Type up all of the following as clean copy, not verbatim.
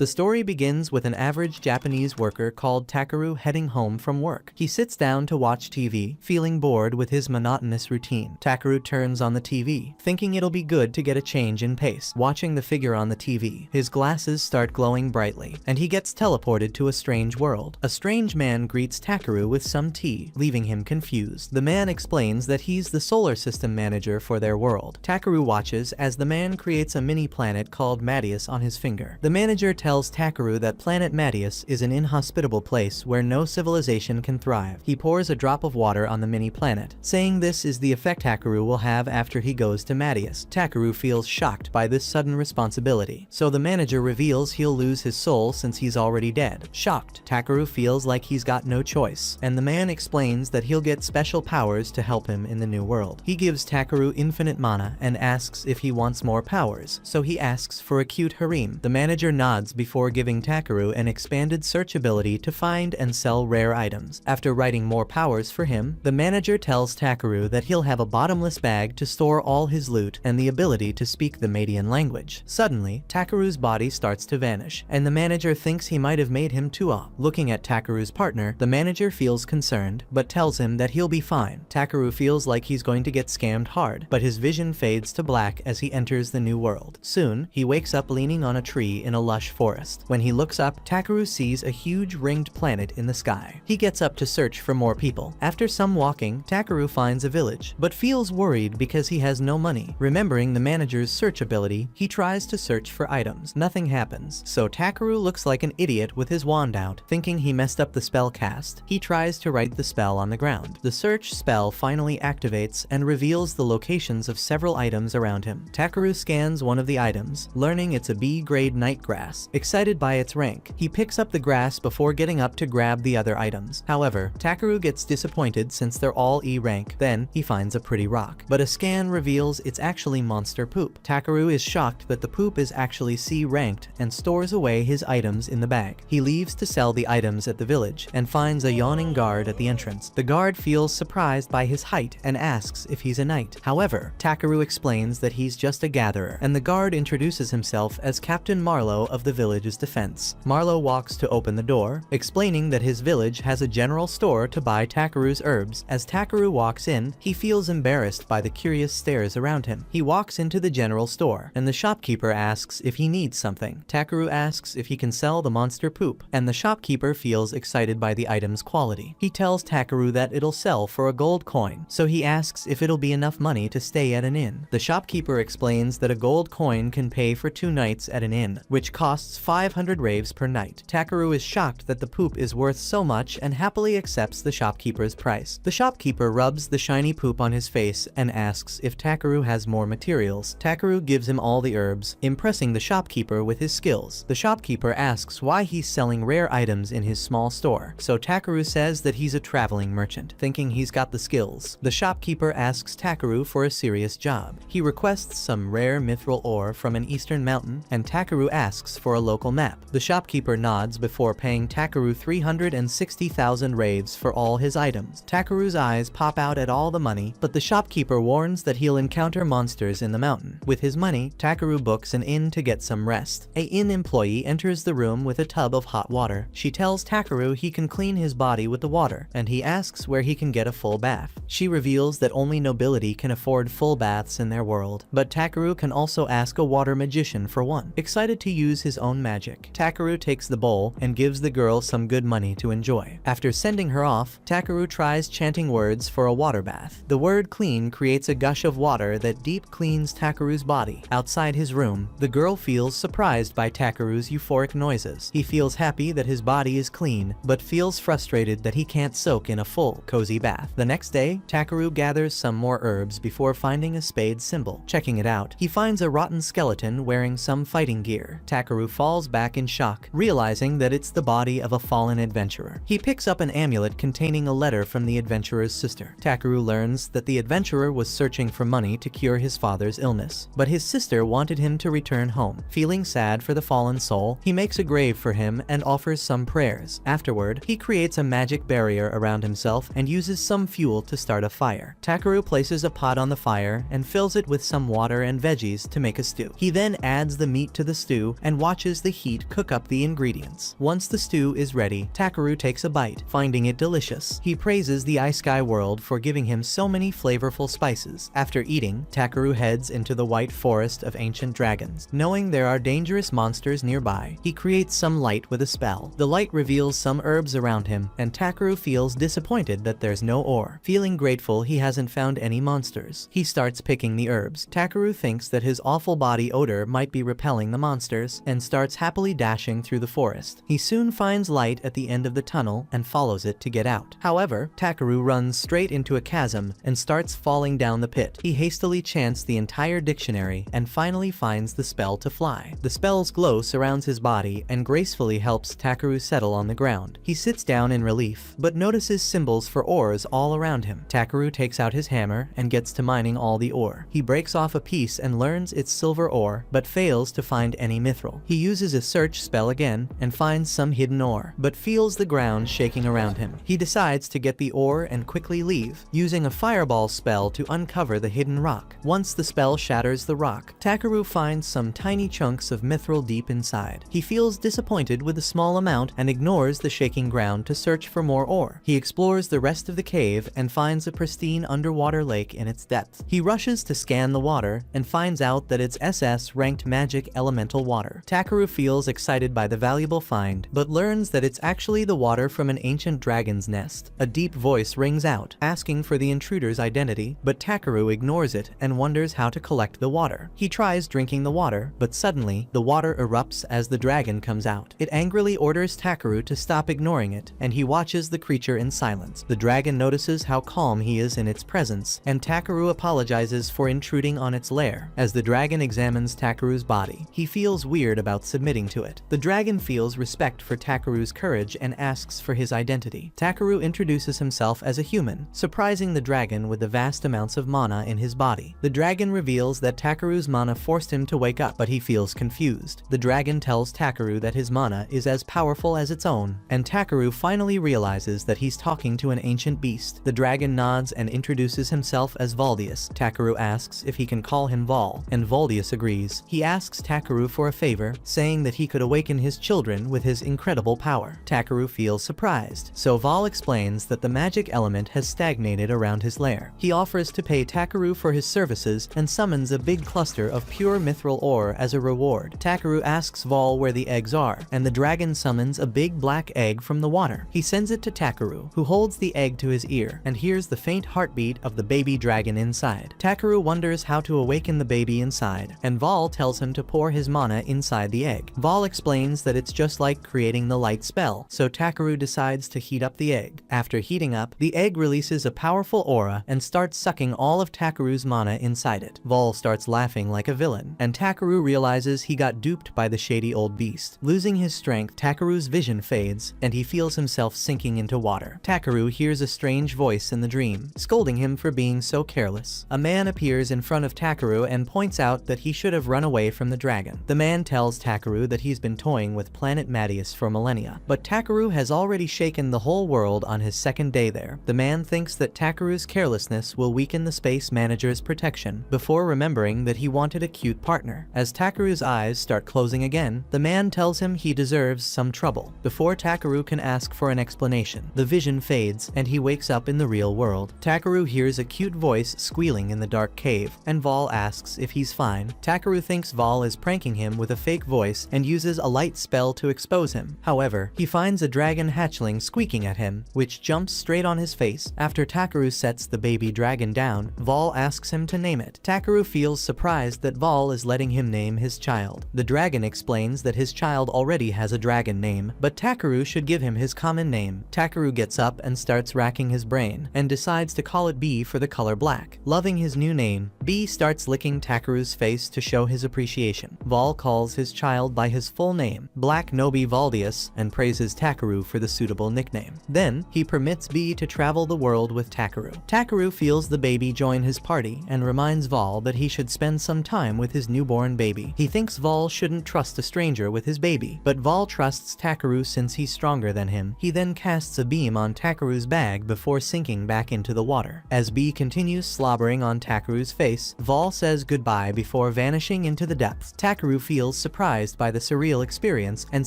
The story begins with an average Japanese worker called Takeru heading home from work. He sits down to watch TV, feeling bored with his monotonous routine. Takeru turns on the TV, thinking it'll be good to get a change in pace. Watching the figure on the TV, his glasses start glowing brightly, and he gets teleported to a strange world. A strange man greets Takeru with some tea, leaving him confused. The man explains that he's the solar system manager for their world. Takeru watches as the man creates a mini planet called Madius on his finger. The manager tells Takeru that planet Madius is an inhospitable place where no civilization can thrive. He pours a drop of water on the mini planet, saying this is the effect Takeru will have after he goes to Madius. Takeru feels shocked by this sudden responsibility, so the manager reveals he'll lose his soul since he's already dead. Shocked, Takeru feels like he's got no choice, and the man explains that he'll get special powers to help him in the new world. He gives Takeru infinite mana and asks if he wants more powers, so he asks for a cute harem. The manager nods before giving Takeru an expanded search ability to find and sell rare items. After writing more powers for him, the manager tells Takeru that he'll have a bottomless bag to store all his loot and the ability to speak the Madian language. Suddenly, Takeru's body starts to vanish, and the manager thinks he might have made him Tua. Looking at Takeru's partner, the manager feels concerned, but tells him that he'll be fine. Takeru feels like he's going to get scammed hard, but his vision fades to black as he enters the new world. Soon, he wakes up leaning on a tree in a lush forest. When he looks up, Takeru sees a huge ringed planet in the sky. He gets up to search for more people. After some walking, Takeru finds a village, but feels worried because he has no money. Remembering the manager's search ability, he tries to search for items. Nothing happens, so Takeru looks like an idiot with his wand out. Thinking he messed up the spell cast, he tries to write the spell on the ground. The search spell finally activates and reveals the locations of several items around him. Takeru scans one of the items, learning it's a B-grade night grass. Excited by its rank, he picks up the grass before getting up to grab the other items. However, Takeru gets disappointed since they're all E rank. Then, he finds a pretty rock, but a scan reveals it's actually monster poop. Takeru is shocked that the poop is actually C ranked and stores away his items in the bag. He leaves to sell the items at the village and finds a yawning guard at the entrance. The guard feels surprised by his height and asks if he's a knight. However, Takeru explains that he's just a gatherer, and the guard introduces himself as Captain Marlowe of the village's defense. Marlowe walks to open the door, explaining that his village has a general store to buy Takeru's herbs. As Takeru walks in, he feels embarrassed by the curious stares around him. He walks into the general store, and the shopkeeper asks if he needs something. Takeru asks if he can sell the monster poop, and the shopkeeper feels excited by the item's quality. He tells Takeru that it'll sell for a gold coin, so he asks if it'll be enough money to stay at an inn. The shopkeeper explains that a gold coin can pay for 2 nights at an inn, which costs 500 raves per night. Takeru is shocked that the poop is worth so much and happily accepts the shopkeeper's price. The shopkeeper rubs the shiny poop on his face and asks if Takeru has more materials. Takeru gives him all the herbs, impressing the shopkeeper with his skills. The shopkeeper asks why he's selling rare items in his small store, so Takeru says that he's a traveling merchant, thinking he's got the skills. The shopkeeper asks Takeru for a serious job. He requests some rare mithril ore from an eastern mountain, and Takeru asks for a local map. The shopkeeper nods before paying Takeru 360,000 raves for all his items. Takeru's eyes pop out at all the money, but the shopkeeper warns that he'll encounter monsters in the mountain. With his money, Takeru books an inn to get some rest. An inn employee enters the room with a tub of hot water. She tells Takeru he can clean his body with the water, and he asks where he can get a full bath. She reveals that only nobility can afford full baths in their world, but Takeru can also ask a water magician for one. Excited to use his own magic, Takeru takes the bowl and gives the girl some good money to enjoy. After sending her off, Takeru tries chanting words for a water bath. The word clean creates a gush of water that deep cleans Takeru's body. Outside his room, the girl feels surprised by Takeru's euphoric noises. He feels happy that his body is clean, but feels frustrated that he can't soak in a full, cozy bath. The next day, Takeru gathers some more herbs before finding a spade symbol. Checking it out, he finds a rotten skeleton wearing some fighting gear. Takeru falls back in shock, realizing that it's the body of a fallen adventurer. He picks up an amulet containing a letter from the adventurer's sister. Takeru learns that the adventurer was searching for money to cure his father's illness, but his sister wanted him to return home. Feeling sad for the fallen soul, he makes a grave for him and offers some prayers. Afterward, he creates a magic barrier around himself and uses some fuel to start a fire. Takeru places a pot on the fire and fills it with some water and veggies to make a stew. He then adds the meat to the stew and watches watches the heat cook up the ingredients. Once the stew is ready, Takaru takes a bite, finding it delicious. He praises the Ice-Sky world for giving him so many flavorful spices. After eating, Takaru heads into the white forest of ancient dragons. Knowing there are dangerous monsters nearby, he creates some light with a spell. The light reveals some herbs around him, and Takaru feels disappointed that there's no ore. Feeling grateful he hasn't found any monsters, he starts picking the herbs. Takaru thinks that his awful body odor might be repelling the monsters, and starts happily dashing through the forest. He soon finds light at the end of the tunnel and follows it to get out. However, Takaru runs straight into a chasm and starts falling down the pit. He hastily chants the entire dictionary and finally finds the spell to fly. The spell's glow surrounds his body and gracefully helps Takaru settle on the ground. He sits down in relief, but notices symbols for ores all around him. Takaru takes out his hammer and gets to mining all the ore. He breaks off a piece and learns it's silver ore, but fails to find any mithril. He uses a search spell again and finds some hidden ore, but feels the ground shaking around him. He decides to get the ore and quickly leave, using a fireball spell to uncover the hidden rock. Once the spell shatters the rock, Takaru finds some tiny chunks of mithril deep inside. He feels disappointed with the small amount and ignores the shaking ground to search for more ore. He explores the rest of the cave and finds a pristine underwater lake in its depths. He rushes to scan the water and finds out that it's SS-ranked magic elemental water. Takaru feels excited by the valuable find, but learns that it's actually the water from an ancient dragon's nest. A deep voice rings out, asking for the intruder's identity, but Takaru ignores it and wonders how to collect the water. He tries drinking the water, but suddenly, the water erupts as the dragon comes out. It angrily orders Takaru to stop ignoring it, and he watches the creature in silence. The dragon notices how calm he is in its presence, and Takaru apologizes for intruding on its lair. As the dragon examines Takaru's body, he feels weird about submitting to it. The dragon feels respect for Takaru's courage and asks for his identity. Takaru introduces himself as a human, surprising the dragon with the vast amounts of mana in his body. The dragon reveals that Takaru's mana forced him to wake up, but he feels confused. The dragon tells Takaru that his mana is as powerful as its own, and Takaru finally realizes that he's talking to an ancient beast. The dragon nods and introduces himself as Valdius. Takaru asks if he can call him Val, and Valdius agrees. He asks Takaru for a favor, saying that he could awaken his children with his incredible power. Takaru feels surprised, so Val explains that the magic element has stagnated around his lair. He offers to pay Takaru for his services and summons a big cluster of pure mithril ore as a reward. Takaru asks Val where the eggs are, and the dragon summons a big black egg from the water. He sends it to Takaru, who holds the egg to his ear and hears the faint heartbeat of the baby dragon inside. Takaru wonders how to awaken the baby inside, and Val tells him to pour his mana inside the egg. Val explains that it's just like creating the light spell, so Takaru decides to heat up the egg. After heating up, the egg releases a powerful aura and starts sucking all of Takaru's mana inside it. Val starts laughing like a villain, and Takaru realizes he got duped by the shady old beast. Losing his strength, Takaru's vision fades, and he feels himself sinking into water. Takaru hears a strange voice in the dream, scolding him for being so careless. A man appears in front of Takaru and points out that he should have run away from the dragon. The man tells Takaru that he's been toying with planet Madius for millennia, but Takaru has already shaken the whole world on his second day there. The man thinks that Takaru's carelessness will weaken the space manager's protection, before remembering that he wanted a cute partner. As Takaru's eyes start closing again, the man tells him he deserves some trouble. Before Takaru can ask for an explanation, the vision fades and he wakes up in the real world. Takaru hears a cute voice squealing in the dark cave, and Val asks if he's fine. Takaru thinks Val is pranking him with a fake voice and uses a light spell to expose him. However, he finds a dragon hatchling squeaking at him, which jumps straight on his face. After Takaru sets the baby dragon down, Val asks him to name it. Takaru feels surprised that Val is letting him name his child. The dragon explains that his child already has a dragon name, but Takaru should give him his common name. Takaru gets up and starts racking his brain, and decides to call it B for the color black. Loving his new name, B starts licking Takaru's face to show his appreciation. Val calls his child by his full name, Black Nobi Valdius, and praises Takaru for the suitable nickname. Then, he permits B to travel the world with Takaru. Takaru feels the baby join his party and reminds Val that he should spend some time with his newborn baby. He thinks Val shouldn't trust a stranger with his baby, but Val trusts Takaru since he's stronger than him. He then casts a beam on Takaru's bag before sinking back into the water. As B continues slobbering on Takaru's face, Val says goodbye before vanishing into the depths. Takaru feels surprised surprised by the surreal experience and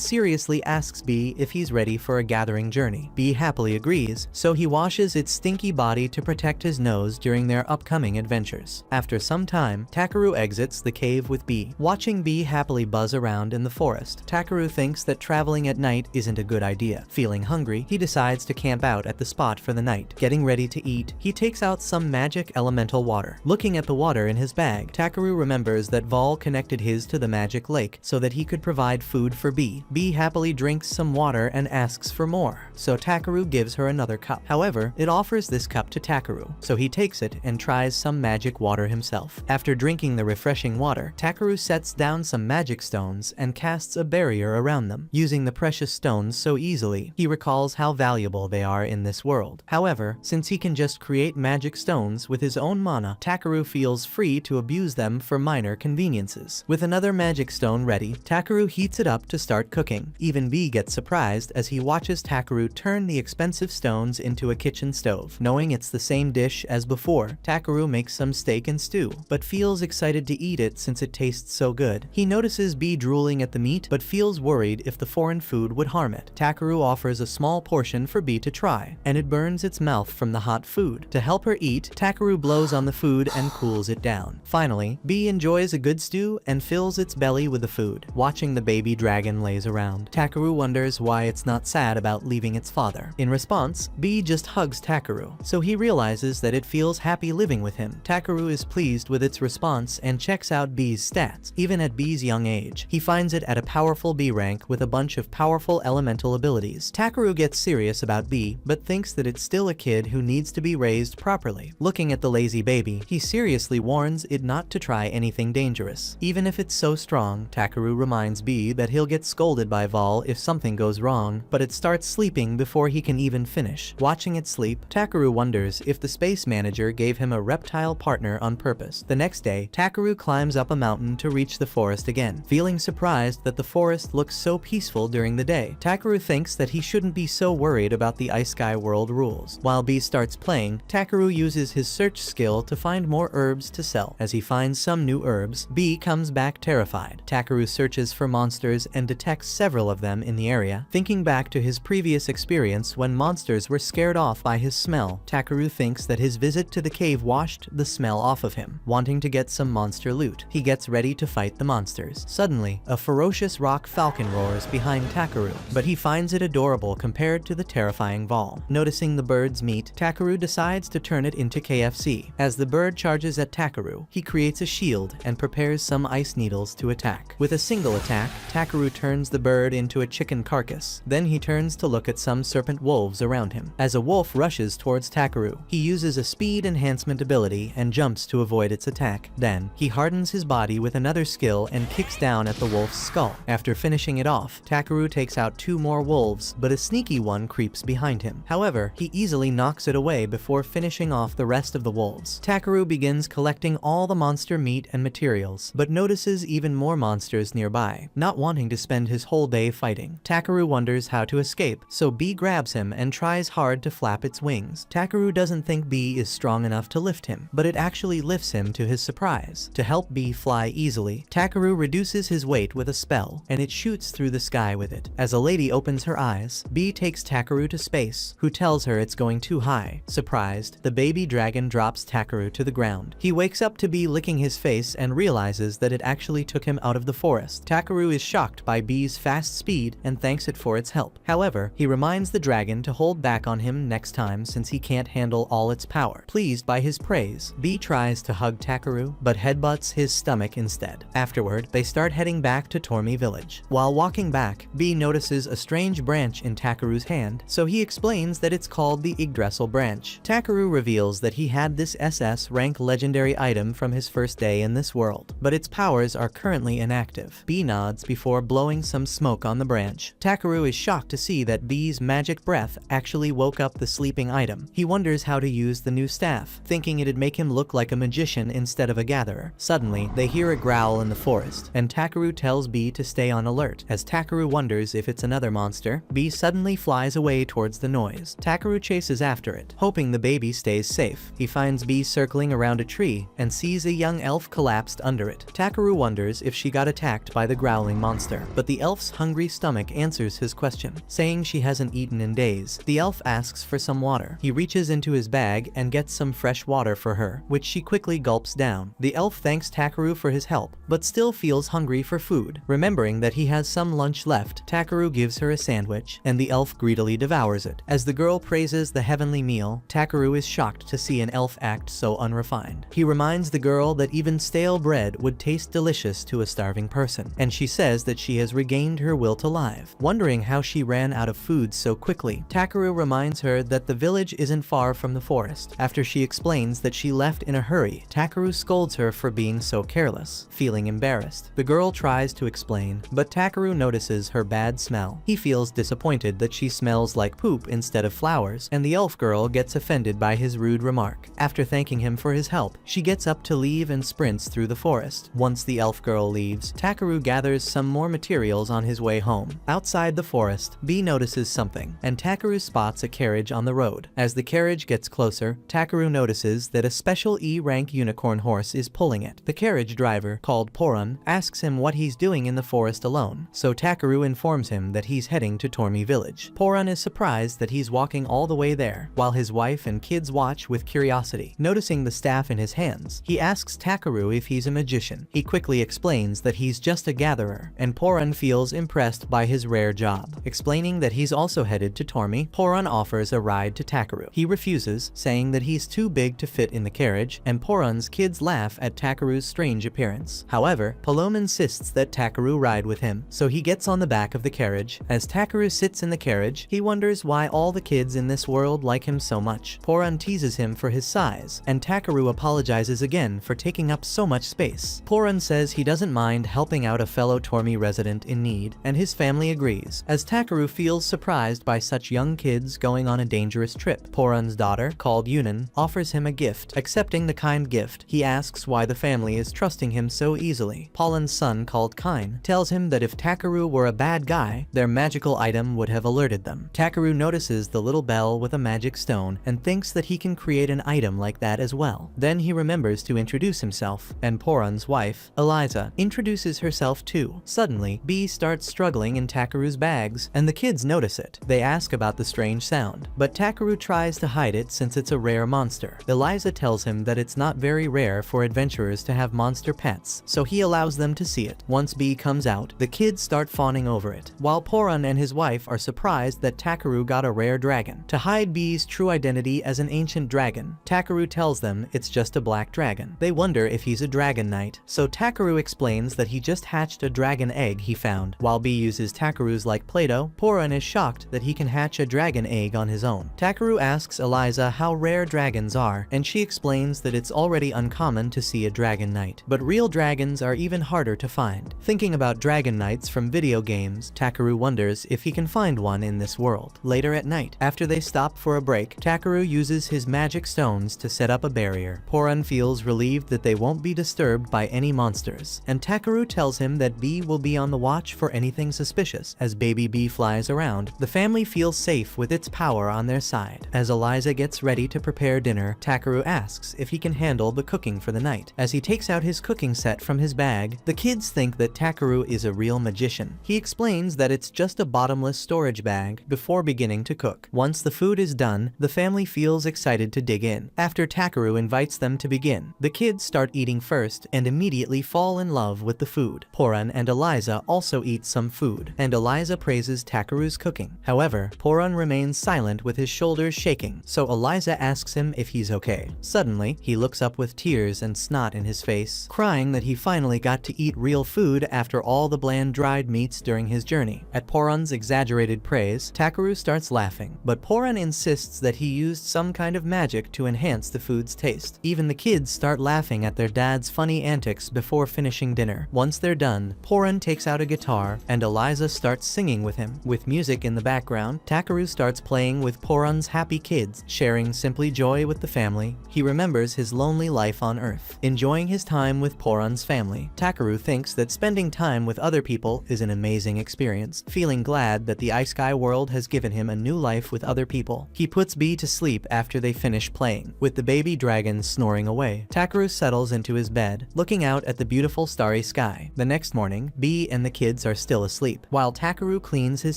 seriously asks B if he's ready for a gathering journey. B happily agrees, so he washes its stinky body to protect his nose during their upcoming adventures. After some time, Takeru exits the cave with B. Watching B happily buzz around in the forest, Takeru thinks that traveling at night isn't a good idea. Feeling hungry, he decides to camp out at the spot for the night. Getting ready to eat, he takes out some magic elemental water. Looking at the water in his bag, Takeru remembers that Vol connected his to the magic lake so that he could provide food for B. B happily drinks some water and asks for more, so Takeru gives her another cup. However, it offers this cup to Takeru, so he takes it and tries some magic water himself. After drinking the refreshing water, Takeru sets down some magic stones and casts a barrier around them. Using the precious stones so easily, he recalls how valuable they are in this world. However, since he can just create magic stones with his own mana, Takeru feels free to abuse them for minor conveniences. With another magic stone ready, Takeru heats it up to start cooking. Even B gets surprised as he watches Takeru turn the expensive stones into a kitchen stove. Knowing it's the same dish as before, Takeru makes some steak and stew, but feels excited to eat it since it tastes so good. He notices B drooling at the meat, but feels worried if the foreign food would harm it. Takeru offers a small portion for B to try, and it burns its mouth from the hot food. To help her eat, Takeru blows on the food and cools it down. Finally, B enjoys a good stew and fills its belly with the food. Watching the baby dragon lays around, Takeru wonders why it's not sad about leaving its father. In response, B just hugs Takeru, so he realizes that it feels happy living with him. Takeru is pleased with its response and checks out B's stats. Even at B's young age, he finds it at a powerful B rank with a bunch of powerful elemental abilities. Takeru gets serious about B, but thinks that it's still a kid who needs to be raised properly. Looking at the lazy baby, he seriously warns it not to try anything dangerous. Even if it's so strong, Takeru reminds B that he'll get scolded by Vol if something goes wrong, but it starts sleeping before he can even finish. Watching it sleep, Takeru wonders if the space manager gave him a reptile partner on purpose. The next day, Takeru climbs up a mountain to reach the forest again. Feeling surprised that the forest looks so peaceful during the day, Takeru thinks that he shouldn't be so worried about the Ice Sky World rules. While B starts playing, Takeru uses his search skill to find more herbs to sell. As he finds some new herbs, B comes back terrified. Takeru searches for monsters and detects several of them in the area. Thinking back to his previous experience when monsters were scared off by his smell, Takeru thinks that his visit to the cave washed the smell off of him. Wanting to get some monster loot, he gets ready to fight the monsters. Suddenly, a ferocious rock falcon roars behind Takeru, but he finds it adorable compared to the terrifying Vol. Noticing the bird's meat, Takeru decides to turn it into KFC. As the bird charges at Takeru, he creates a shield and prepares some ice needles to attack. With a single attack, Takeru turns the bird into a chicken carcass. Then he turns to look at some serpent wolves around him. As a wolf rushes towards Takeru, he uses a speed enhancement ability and jumps to avoid its attack. Then, he hardens his body with another skill and kicks down at the wolf's skull. After finishing it off, Takeru takes out 2 more wolves, but a sneaky one creeps behind him. However, he easily knocks it away before finishing off the rest of the wolves. Takeru begins collecting all the monster meat and materials, but notices even more monsters nearby. Not wanting to spend his whole day fighting, Takeru wonders how to escape, so B grabs him and tries hard to flap its wings. Takeru doesn't think B is strong enough to lift him, but it actually lifts him to his surprise. To help B fly easily, Takeru reduces his weight with a spell, and it shoots through the sky with it. As a lady opens her eyes, B takes Takeru to space, who tells her it's going too high. Surprised, the baby dragon drops Takeru to the ground. He wakes up to B licking his face and realizes that it actually took him out of the forest. Takeru is shocked by B's fast speed and thanks it for its help. However, he reminds the dragon to hold back on him next time since he can't handle all its power. Pleased by his praise, B tries to hug Takeru, but headbutts his stomach instead. Afterward, they start heading back to Tormi village. While walking back, B notices a strange branch in Takeru's hand, so he explains that it's called the Yggdrasil branch. Takeru reveals that he had this SS rank legendary item from his first day in this world, but its powers are currently inactive. B nods before blowing some smoke on the branch. Takeru is shocked to see that B's magic breath actually woke up the sleeping item. He wonders how to use the new staff, thinking it'd make him look like a magician instead of a gatherer. Suddenly, they hear a growl in the forest, and Takeru tells B to stay on alert. As Takeru wonders if it's another monster, B suddenly flies away towards the noise. Takeru chases after it, hoping the baby stays safe. He finds B circling around a tree and sees a young elf collapsed under it. Takeru wonders if she got attacked attacked by the growling monster. But the elf's hungry stomach answers his question, saying she hasn't eaten in days. The elf asks for some water. He reaches into his bag and gets some fresh water for her, which she quickly gulps down. The elf thanks Takeru for his help, but still feels hungry for food. Remembering that he has some lunch left, Takeru gives her a sandwich, and the elf greedily devours it. As the girl praises the heavenly meal, Takeru is shocked to see an elf act so unrefined. He reminds the girl that even stale bread would taste delicious to a starving person, and she says that she has regained her will to live. Wondering how she ran out of food so quickly, Takeru reminds her that the village isn't far from the forest. After she explains that she left in a hurry, Takeru scolds her for being so careless. Feeling embarrassed, the girl tries to explain, but Takeru notices her bad smell. He feels disappointed that she smells like poop instead of flowers, and the elf girl gets offended by his rude remark. After thanking him for his help, she gets up to leave and sprints through the forest. Once the elf girl leaves, Takeru gathers some more materials on his way home. Outside the forest, Bee notices something, and Takeru spots a carriage on the road. As the carriage gets closer, Takeru notices that a special E-rank unicorn horse is pulling it. The carriage driver, called Porun, asks him what he's doing in the forest alone, so Takeru informs him that he's heading to Tormi village. Porun is surprised that he's walking all the way there, while his wife and kids watch with curiosity. Noticing the staff in his hands, he asks Takeru if he's a magician. He quickly explains that he's just a gatherer, and Porun feels impressed by his rare job. Explaining that he's also headed to Tormi, Porun offers a ride to Takeru. He refuses, saying that he's too big to fit in the carriage, and Porun's kids laugh at Takeru's strange appearance. However, Palom insists that Takeru ride with him, so he gets on the back of the carriage. As Takeru sits in the carriage, he wonders why all the kids in this world like him so much. Porun teases him for his size, and Takeru apologizes again for taking up so much space. Porun says he doesn't mind helping out a fellow Tormi resident in need, and his family agrees, as Takeru feels surprised by such young kids going on a dangerous trip. Porun's daughter, called Yunan, offers him a gift. Accepting the kind gift, he asks why the family is trusting him so easily. Pollen's son, called Kine, tells him that if Takeru were a bad guy, their magical item would have alerted them. Takeru notices the little bell with a magic stone and thinks that he can create an item like that as well. Then he remembers to introduce himself, and Porun's wife, Eliza, introduces herself too. Suddenly, Bee starts struggling in Takeru's bags, and the kids notice it. They ask about the strange sound, but Takeru tries to hide it since it's a rare monster. Eliza tells him that it's not very rare for adventurers to have monster pets, so he allows them to see it. Once Bee comes out, the kids start fawning over it, while Porun and his wife are surprised that Takeru got a rare dragon. To hide Bee's true identity as an ancient dragon, Takeru tells them it's just a black dragon. They wonder if he's a dragon knight, so Takeru explains that he just hatched a dragon egg he found. While Bee uses Takeru's like Play-Doh, Porun is shocked that he can hatch a dragon egg on his own. Takeru asks Eliza how rare dragons are, and she explains that it's already uncommon to see a dragon knight, but real dragons are even harder to find. Thinking about dragon knights from video games, Takeru wonders if he can find one in this world. Later at night, after they stop for a break, Takeru uses his magic stones to set up a barrier. Porun feels relieved that they won't be disturbed by any monsters, and Takeru tells him that Bee will be on the watch for anything suspicious. As baby Bee flies around, the family feels safe with its power on their side. As Eliza gets ready to prepare dinner, Takeru asks if he can handle the cooking for the night. As he takes out his cooking set from his bag, the kids think that Takeru is a real magician. He explains that it's just a bottomless storage bag before beginning to cook. Once the food is done, the family feels excited to dig in. After Takeru invites them to begin, the kids start eating first and immediately fall in love with the food. Porun and Eliza also eat some food, and Eliza praises Takeru's cooking. However, Porun remains silent with his shoulders shaking, so Eliza asks him if he's okay. Suddenly, he looks up with tears and snot in his face, crying that he finally got to eat real food after all the bland dried meats during his journey. At Porun's exaggerated praise, Takeru starts laughing, but Porun insists that he used some kind of magic to enhance the food's taste. Even the kids start laughing at their dad's funny antics before finishing dinner. Once they're done, Porun takes out a guitar, and Eliza starts singing with him. With music in the background, Takeru starts playing with Porun's happy kids, sharing simply joy with the family. He remembers his lonely life on Earth. Enjoying his time with Porun's family, Takeru thinks that spending time with other people is an amazing experience. Feeling glad that the Ice-Sky world has given him a new life with other people, he puts Bee to sleep after they finish playing. With the baby dragon snoring away, Takeru settles into his bed, looking out at the beautiful starry sky. goodbye. The next morning, Bee and the kids are still asleep, while Takaru cleans his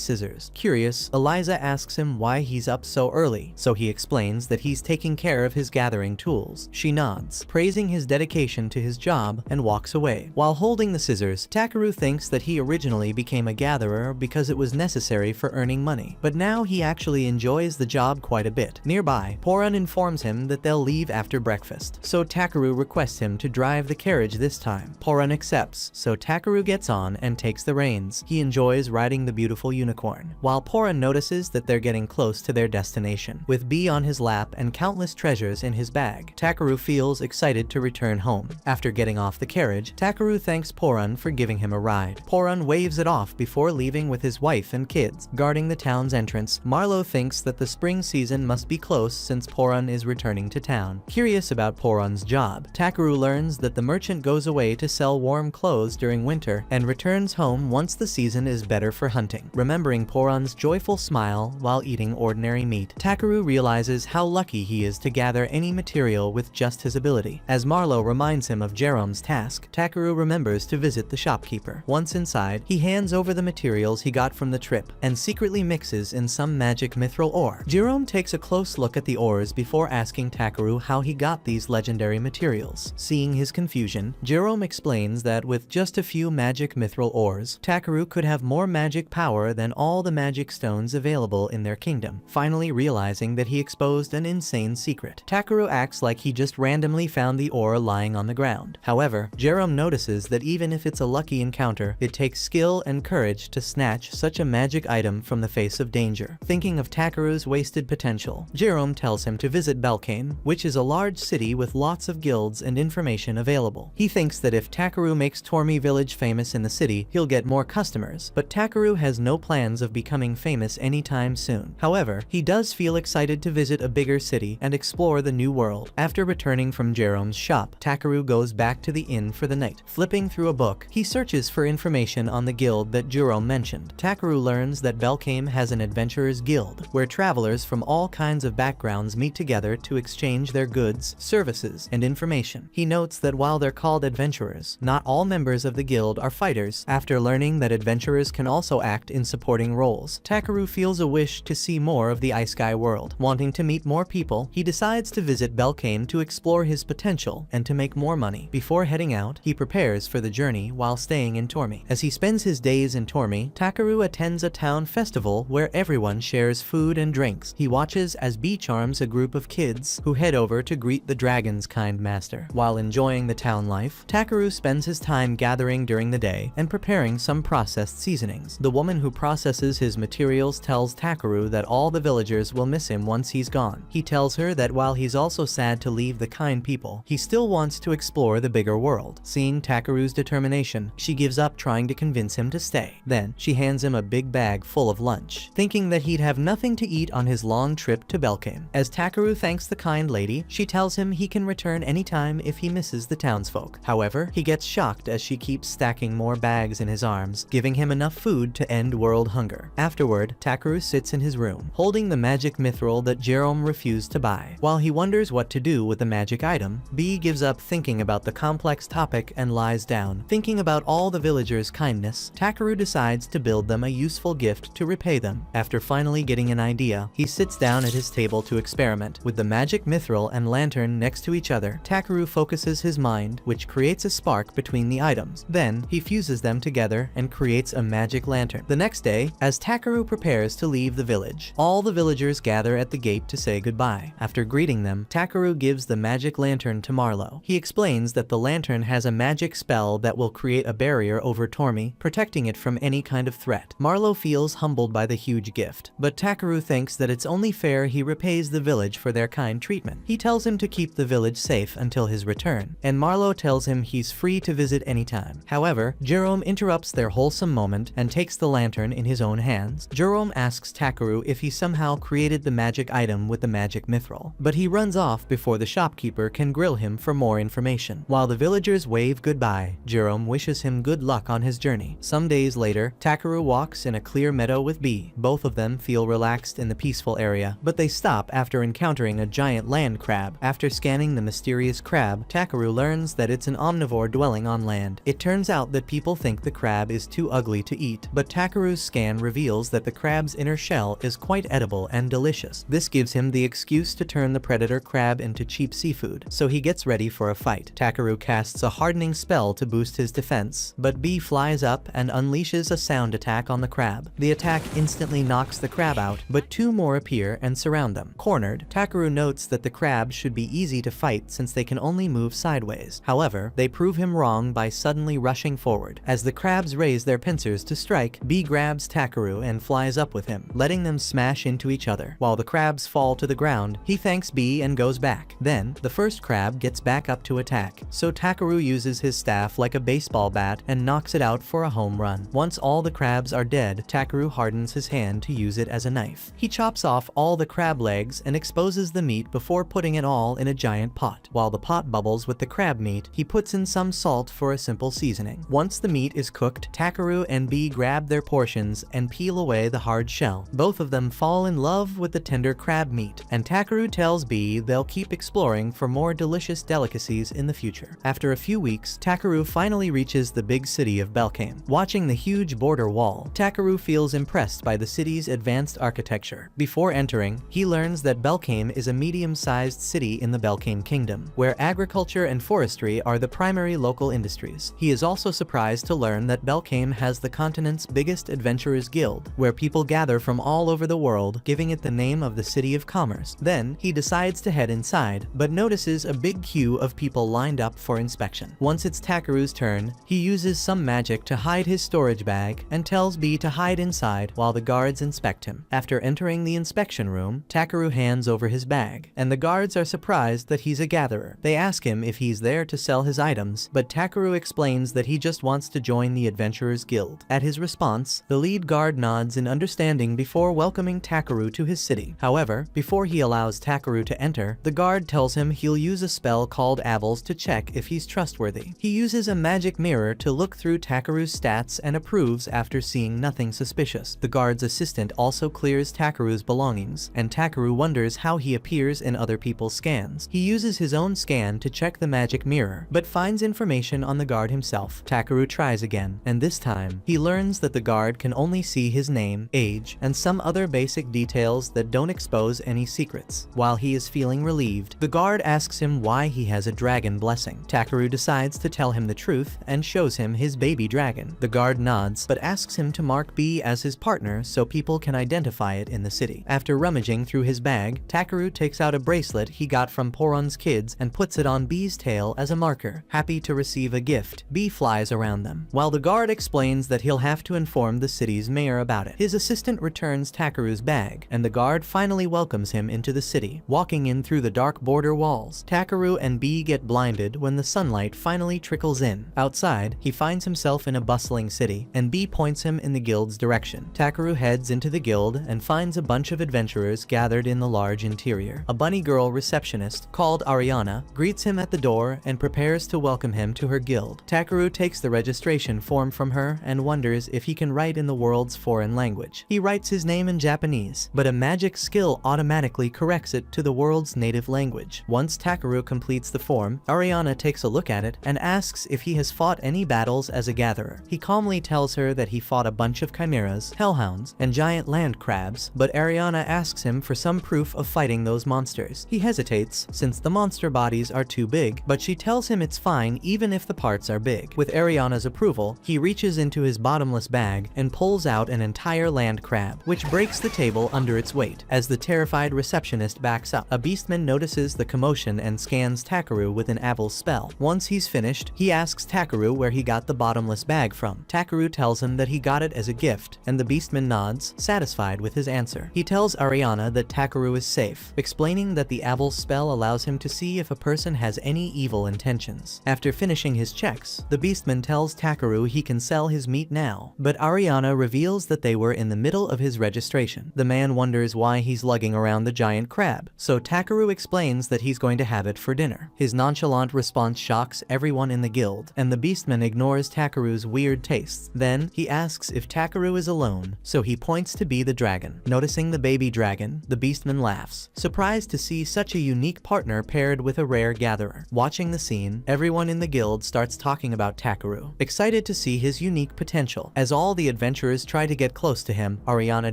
scissors. Curious, Eliza asks him why he's up so early, so he explains that he's taking care of his gathering tools. She nods, praising his dedication to his job, and walks away. While holding the scissors, Takaru thinks that he originally became a gatherer because it was necessary for earning money, but now he actually enjoys the job quite a bit. Nearby, Poran informs him that they'll leave after breakfast, so Takaru requests him to drive the carriage this time. Poran accepts, so Takaru gets on and takes the reins. He enjoys riding the beautiful unicorn, while Poran notices that they're getting close to their destination. With Bee on his lap and countless treasures in his bag, Takaru feels excited to return home. After getting off the carriage, Takaru thanks Poran for giving him a ride. Poran waves it off before leaving with his wife and kids. Guarding the town's entrance, Marlo thinks that the spring season must be close since Poran is returning to town. Curious about Poran's job, Takaru learns that the merchant goes away to sell warm clothes during winter and returns home once the season is better for hunting. Remembering Poran's joyful smile while eating ordinary meat, Takaru realizes how lucky he is to gather any material with just his ability. As Marlo reminds him of Jerome's task, Takaru remembers to visit the shopkeeper. Once inside, he hands over the materials he got from the trip and secretly mixes in some magic mithril ore. Jerome takes a close look at the ores before asking Takaru how he got these legendary materials. Seeing his confusion, Jerome explains that with just a few magic mithril ores, Takaru could have more magic power than all the magic stones available in their kingdom. Finally realizing that he exposed an insane secret, Takaru acts like he just randomly found the ore lying on the ground. However, Jerome notices that even if it's a lucky encounter, it takes skill and courage to snatch such a magic item from the face of danger. Thinking of Takaru's wasted potential, Jerome tells him to visit Belkane, which is a large city with lots of guilds and information available. He thinks that if Takaru makes Tormi village famous in the city, he'll get more customers, but Takaru has no plans of becoming famous anytime soon. However, he does feel excited to visit a bigger city and explore the new world. After returning from Jerome's shop, Takaru goes back to the inn for the night. Flipping through a book, he searches for information on the guild that Jerome mentioned. Takaru learns that Belkane has an adventurers guild, where travelers from all kinds of backgrounds meet together to exchange their goods, services, and information. He notes that while they're called adventurers, not all members of the guild are fighters. After learning that adventurers can also act in supporting roles, Takaru feels a wish to see more of the Ice-Sky world. Wanting to meet more people, he decides to visit Belkane to explore his potential and to make more money. Before heading out, he prepares for the journey while staying in Tormi. As he spends his days in Tormi, Takaru attends a town festival where everyone shares food and drinks. He watches as Bee charms a group of kids who head over to greet the dragon's kind master. While enjoying the town life, Takaru spends his time gathering during the day and preparing some processed seasonings. The woman who processes his materials tells Takaru that all the villagers will miss him once he's gone. He tells her that while he's also sad to leave the kind people, he still wants to explore the bigger world. Seeing Takaru's determination, she gives up trying to convince him to stay. Then, she hands him a big bag full of lunch, thinking that he'd have nothing to eat on his long trip to Belkane. As Takaru thanks the kind lady, she tells him he can return anytime if he misses the townsfolk. However, he gets shocked as she keeps stacking more bags in his arms, giving him enough food to end world hunger. Afterward, Takaru sits in his room, holding the magic mithril that Jerome refused to buy. While he wonders what to do with the magic item, Bee gives up thinking about the complex topic and lies down. Thinking about all the villagers' kindness, Takaru decides to build them a useful gift to repay them. After finally getting an idea, he sits down at his table to experiment. With the magic mithril and lantern next to each other, Takaru focuses his mind, which creates a spark between the items. Then, he fuses them together and creates a magic lantern. The next day, as Takaru prepares to leave the village, all the villagers gather at the gate to say goodbye. After greeting them, Takaru gives the magic lantern to Marlo. He explains that the lantern has a magic spell that will create a barrier over Tormi, protecting it from any kind of threat. Marlo feels humbled by the huge gift, but Takaru thinks that it's only fair he repays the village for their kind treatment. He tells him to keep the village safe until his return, and Marlo tells him he's free to visit anytime. However, Jerome interrupts their wholesome moment and takes the lantern in his own hands. Jerome asks Takaru if he somehow created the magic item with the magic mithril, but he runs off before the shopkeeper can grill him for more information. While the villagers wave goodbye, Jerome wishes him good luck on his journey. Some days later, Takaru walks in a clear meadow with Bee. Both of them feel relaxed in the peaceful area, but they stop after encountering a giant land crab. After scanning the mysterious crab, Takaru learns that it's an omnivore dwelling on land. ground. It turns out that people think the crab is too ugly to eat, but Takeru's scan reveals that the crab's inner shell is quite edible and delicious. This gives him the excuse to turn the predator crab into cheap seafood, so he gets ready for a fight. Takeru casts a hardening spell to boost his defense, but B flies up and unleashes a sound attack on the crab. The attack instantly knocks the crab out, but two more appear and surround them. Cornered, Takeru notes that the crabs should be easy to fight since they can only move sideways. However, they prove him wrong by suddenly rushing forward. As the crabs raise their pincers to strike, B grabs Takeru and flies up with him, letting them smash into each other. While the crabs fall to the ground, he thanks B and goes back. Then, the first crab gets back up to attack, so Takeru uses his staff like a baseball bat and knocks it out for a home run. Once all the crabs are dead, Takeru hardens his hand to use it as a knife. He chops off all the crab legs and exposes the meat before putting it all in a giant pot. While the pot bubbles with the crab meat, he puts in some salt for a simple seasoning. Once the meat is cooked, Takeru and B grab their portions and peel away the hard shell. Both of them fall in love with the tender crab meat, and Takeru tells B they'll keep exploring for more delicious delicacies in the future. After a few weeks, Takeru finally reaches the big city of Belkane. Watching the huge border wall, Takeru feels impressed by the city's advanced architecture. Before entering, he learns that Belkane is a medium-sized city in the Belkane Kingdom, where agriculture and forestry are the primary local industries. He is also surprised to learn that Belkane has the continent's biggest adventurers guild, where people gather from all over the world, giving it the name of the City of Commerce. Then, he decides to head inside, but notices a big queue of people lined up for inspection. Once it's Takeru's turn, he uses some magic to hide his storage bag and tells B to hide inside while the guards inspect him. After entering the inspection room, Takeru hands over his bag, and the guards are surprised that he's a gatherer. They ask him if he's there to sell his items, but Takeru explains that he just wants to join the Adventurers Guild. At his response, the lead guard nods in understanding before welcoming Takeru to his city. However, before he allows Takeru to enter, the guard tells him he'll use a spell called Avils to check if he's trustworthy. He uses a magic mirror to look through Takeru's stats and approves after seeing nothing suspicious. The guard's assistant also clears Takeru's belongings, and Takeru wonders how he appears in other people's scans. He uses his own scan to check the magic mirror, but finds information on the guard himself. Takeru tries again, and this time, he learns that the guard can only see his name, age, and some other basic details that don't expose any secrets. While he is feeling relieved, the guard asks him why he has a dragon blessing. Takeru decides to tell him the truth and shows him his baby dragon. The guard nods, but asks him to mark B as his partner so people can identify it in the city. After rummaging through his bag, Takeru takes out a bracelet he got from Poron's kids and puts it on B's tail as a marker. Happy to receive a gift, B flies around them, while the guard explains that he'll have to inform the city's mayor about it. His assistant returns Takeru's bag, and the guard finally welcomes him into the city. Walking in through the dark border walls, Takeru and B get blinded when the sunlight finally trickles in. Outside, he finds himself in a bustling city, and B points him in the guild's direction. Takeru heads into the guild and finds a bunch of adventurers gathered in the large interior. A bunny girl receptionist, called Ariana, greets him at the door and prepares to welcome him to her guild. Takeru takes the registration form from her and wonders if he can write in the world's foreign language. He writes his name in Japanese, but a magic skill automatically corrects it to the world's native language. Once Takeru completes the form, Ariana takes a look at it and asks if he has fought any battles as a gatherer. He calmly tells her that he fought a bunch of chimeras, hellhounds, and giant land crabs, but Ariana asks him for some proof of fighting those monsters. He hesitates, since the monster bodies are too big, but she tells him it's fine even if the parts are big. With Ariana's approval, he reaches into his bottomless bag and pulls out an entire land crab, which breaks the table under its weight. As the terrified receptionist backs up, a beastman notices the commotion and scans Takeru with an Avils spell. Once he's finished, he asks Takeru where he got the bottomless bag from. Takeru tells him that he got it as a gift, and the beastman nods, satisfied with his answer. He tells Ariana that Takeru is safe, explaining that the Avils spell allows him to see if a person has any evil intentions. After finishing his checks, the beastman tells Takeru he can sell his meat now, but Ariana reveals that they were in the middle of his registration. The man wonders why he's lugging around the giant crab, so Takeru explains that he's going to have it for dinner. His nonchalant response shocks everyone in the guild, and the beastman ignores Takeru's weird tastes. Then, he asks if Takeru is alone, so he points to be the dragon. Noticing the baby dragon, the beastman laughs, surprised to see such a unique partner paired with a rare gatherer. Watching the scene, everyone in the guild starts talking talking about Takaru, excited to see his unique potential. As all the adventurers try to get close to him, Ariana